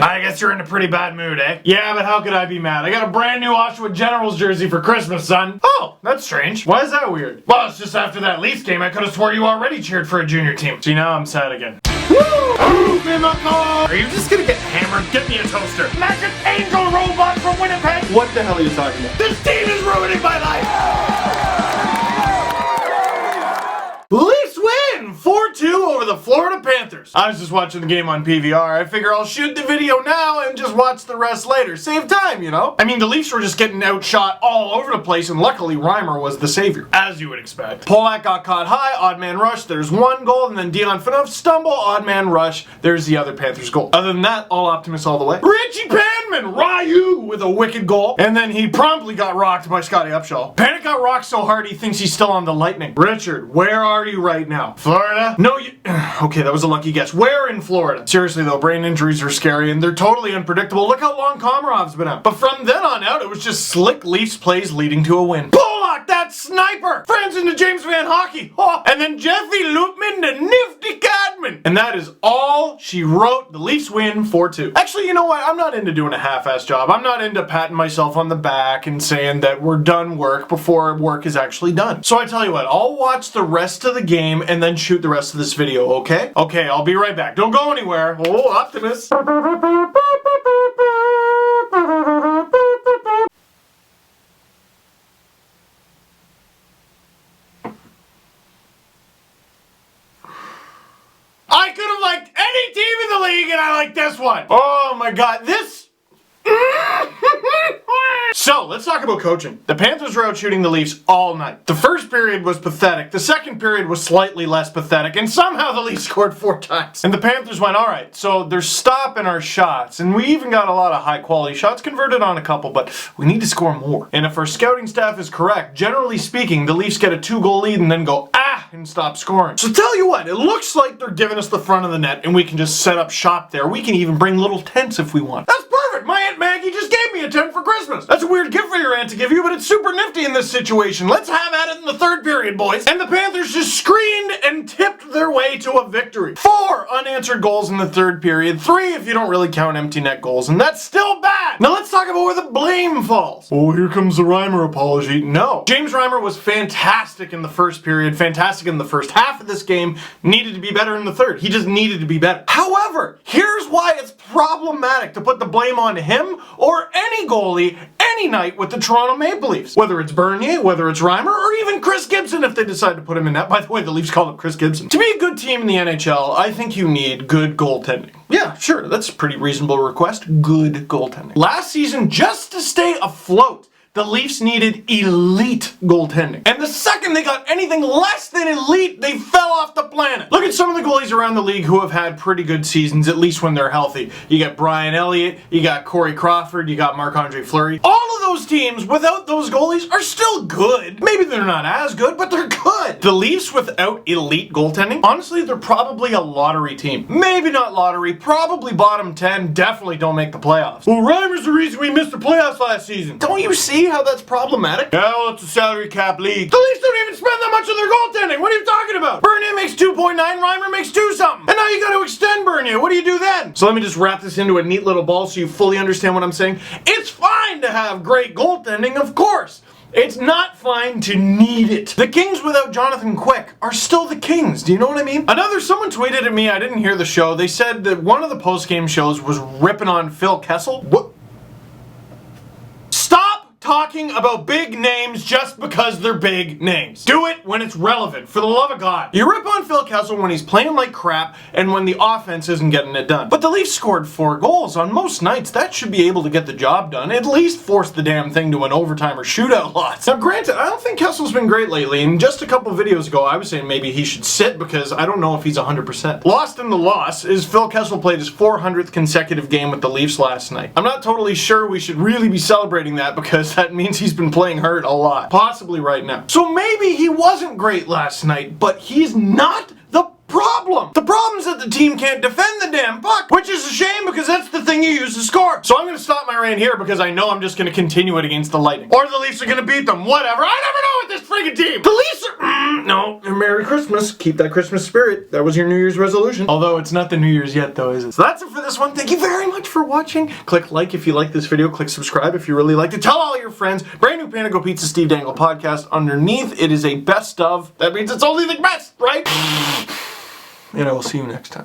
I guess you're in a pretty bad mood, eh? Yeah, but how could I be mad? I got a brand new Oshawa Generals jersey for Christmas, son. Oh, that's strange. Why is that weird? Well, it's just after that Leafs game, I could have swore you already cheered for a junior team. See, now I'm sad again. Woo! Are you just gonna get hammered? Get me a toaster. Magic Angel Robot from Winnipeg. What the hell are you talking about? This team is ruining my life. Leafs win 4-2 over the Florida Panthers. I was just watching the game on PVR. I figure I'll shoot the video now and just watch the rest later. Save time, you know? I mean, the Leafs were just getting outshot all over the place, and luckily Reimer was the savior, as you would expect. Polak got caught high, odd man rush, there's one goal, and then Dion Phaneuf stumble, odd man rush, there's the other Panthers goal. Other than that, all optimists all the way. Richie Panman, Ryu, with a wicked goal, and then he promptly got rocked by Scotty Upshaw. Panic got rocked so hard he thinks he's still on the Lightning. Richard, where are you right now? Florida? No, you... Okay, that was a lucky guess. Where in Florida? Seriously though, brain injuries are scary and they're totally unpredictable. Look how long Komarov's been out. But from then on out, it was just slick Leafs plays leading to a win. Polak, that sniper! Friends into James Van Hockey. Oh, and then Jeffy Loopman, the nifty Cadman. And that is all she wrote. The Leafs win 4-2. Actually, you know what? I'm not into doing a half-ass job. I'm not into patting myself on the back and saying that we're done work before work is actually done. So I tell you what, I'll watch the rest of the game and then shoot the rest of this video, okay? Okay, I'll be right back. Don't go anywhere. Oh, optimist. I could have liked any team in the league and I like this one. Oh my god, this... So, let's talk about coaching. The Panthers were out shooting the Leafs all night. The first period was pathetic, the second period was slightly less pathetic, and somehow the Leafs scored 4 times. And the Panthers went, alright, so they're stopping our shots, and we even got a lot of high-quality shots converted on a couple, but we need to score more. And if our scouting staff is correct, generally speaking, the Leafs get a 2-goal lead and then go, and stop scoring. So tell you what, it looks like they're giving us the front of the net, and we can just set up shop there. We can even bring little tents if we want. That's perfect! My Aunt Maggie just gave me a tent for Christmas. That's a weird gift for your aunt to give you, but it's super nifty in this situation. Let's have at it in the third period, boys. And the Panthers just screened and tipped their way to a victory. 4 unanswered goals in the third period, 3 if you don't really count empty net goals, and that's still bad. Now let's talk about where the blame falls. Oh, here comes the Reimer apology. No. James Reimer was fantastic in the first period, fantastic in the first half of this game, needed to be better in the third. He just needed to be better. However, here's why it's problematic to put the blame on him or any goalie any night with the Toronto Maple Leafs. Whether it's Bernier, whether it's Reimer, or even Chris Gibson if they decide to put him in net. By the way, the Leafs called up Chris Gibson. To be a good team in the NHL, I think you need good goaltending. Yeah, sure, that's a pretty reasonable request. Good goaltending. Last season, just to stay afloat, the Leafs needed elite goaltending. And the second they got anything less than elite, they fell off the planet. Look at some of the goalies around the league who have had pretty good seasons, at least when they're healthy. You got Brian Elliott, you got Corey Crawford, you got Marc-Andre Fleury. All of those teams without those goalies are still good. Maybe they're not as good, but they're good. The Leafs without elite goaltending, honestly, they're probably a lottery team. Maybe not lottery, probably bottom 10, definitely don't make the playoffs. Well, Reimer's the reason we missed the playoffs last season. Don't you see how that's problematic? Yeah, well, it's a salary cap league. The Leafs don't even spend that much on their goaltending. What are you talking about? Bernier makes 2.9, Reimer makes 2 something. And now you got to extend Bernier. What do you do then? So let me just wrap this into a neat little ball so you fully understand what I'm saying. It's fine to have great goaltending, of course. It's not fine to need it. The Kings without Jonathan Quick are still the Kings. Do you know what I mean? Someone tweeted at me, I didn't hear the show. They said that one of the post-game shows was ripping on Phil Kessel. What? Talking about big names just because they're big names. Do it when it's relevant, for the love of God. You rip on Phil Kessel when he's playing like crap and when the offense isn't getting it done. But the Leafs scored 4 goals on most nights. That should be able to get the job done. At least force the damn thing to an overtime or shootout lots. Now granted, I don't think Kessel's been great lately, and just a couple videos ago I was saying maybe he should sit because I don't know if he's 100%. Lost in the loss is Phil Kessel played his 400th consecutive game with the Leafs last night. I'm not totally sure we should really be celebrating that because that means he's been playing hurt a lot. Possibly right now. So maybe he wasn't great last night, but he's not the problem. The problem's that the team can't defend the damn puck, which is a shame because that's the thing you use to score. So I'm gonna stop my rant here because I know I'm just gonna continue it against the Lightning. Or the Leafs are gonna beat them, whatever. I never know with this freaking team. The Leafs are, no, Merry Christmas. Keep that Christmas spirit. That was your New Year's resolution. Although it's not the New Year's yet though, is it? So that's it for this one. Thank you very much for watching. Click like if you like this video. Click subscribe if you really liked it. Tell all your friends. Brand new Panago Pizza Steve Dangle podcast. Underneath it is a best of. That means it's only the best, right? And I will see you next time.